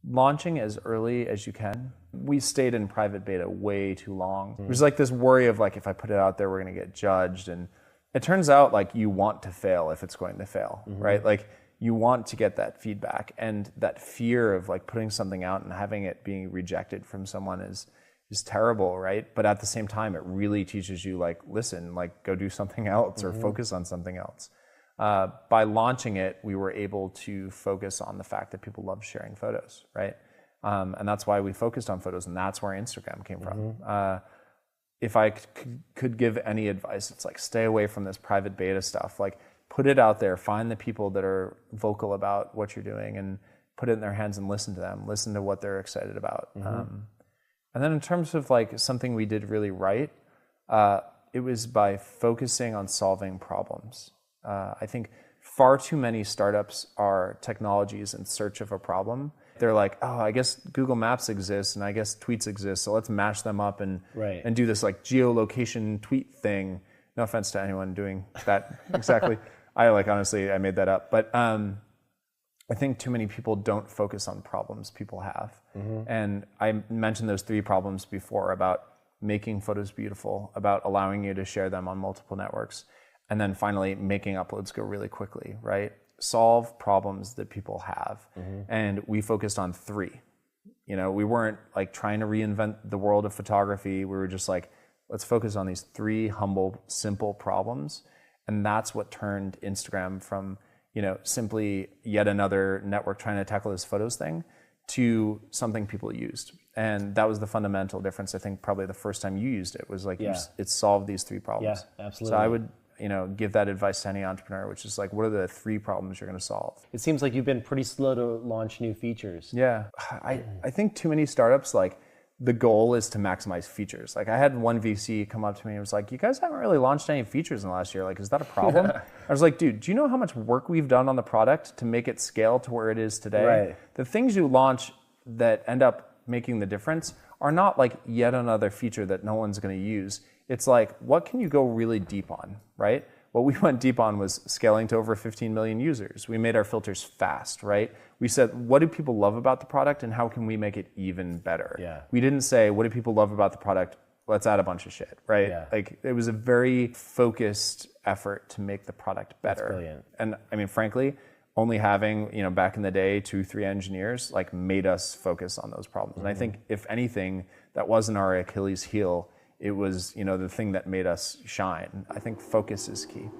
Launching as early as you can. We stayed in private beta way too long. There's like this worry of like, if I put it out there, we're gonna get judged. And it turns out like you want to fail if it's going to fail, right? Like you want to get that feedback, and that fear of like putting something out and having it being rejected from someone is terrible, right? But at the same time, it really teaches you like, listen, like go do something else or focus on something else. By launching it, we were able to focus on the fact that people love sharing photos, right? And that's why we focused on photos, and that's where Instagram came from. If I could give any advice, it's like stay away from this private beta stuff. Like put it out there, find the people that are vocal about what you're doing and put it in their hands and listen to them, listen to what they're excited about. And then in terms of like something we did really right, it was by focusing on solving problems. I think far too many startups are technologies in search of a problem. They're like, oh, I guess Google Maps exists and I guess tweets exist, so let's mash them up and do this like geolocation tweet thing. No offense to anyone doing that exactly. Honestly, I made that up. But I think too many people don't focus on problems people have. And I mentioned those 3 problems before about making photos beautiful, about allowing you to share them on multiple networks, and then finally making uploads go really quickly, right? Solve problems that people have. And we focused on 3. You know, we weren't like trying to reinvent the world of photography. We were just like, let's focus on these 3 humble, simple problems. And that's what turned Instagram from, you know, simply yet another network trying to tackle this photos thing to something people used. And that was the fundamental difference. I think probably the first time you used it was like, it solved these 3 problems. Yeah, absolutely. So I would, you know, give that advice to any entrepreneur, which is like, what are the 3 problems you're going to solve? It seems like you've been pretty slow to launch new features. Yeah, I think too many startups, like the goal is to maximize features. Like I had one VC come up to me and was like, you guys haven't really launched any features in the last year. Like, is that a problem? I was like, dude, do you know how much work we've done on the product to make it scale to where it is today? Right. The things you launch that end up making the difference are not like yet another feature that no one's going to use. It's like, what can you go really deep on, right? What we went deep on was scaling to over 15 million users. We made our filters fast, right? We said, what do people love about the product and how can we make it even better? Yeah. We didn't say, what do people love about the product? Let's add a bunch of shit, right? Yeah. Like it was a very focused effort to make the product better. That's brilliant. And I mean, frankly, only having, you know, back in the day, 2-3 engineers like made us focus on those problems. And I think if anything, that wasn't our Achilles heel. It was, you know, the thing that made us shine. I think focus is key.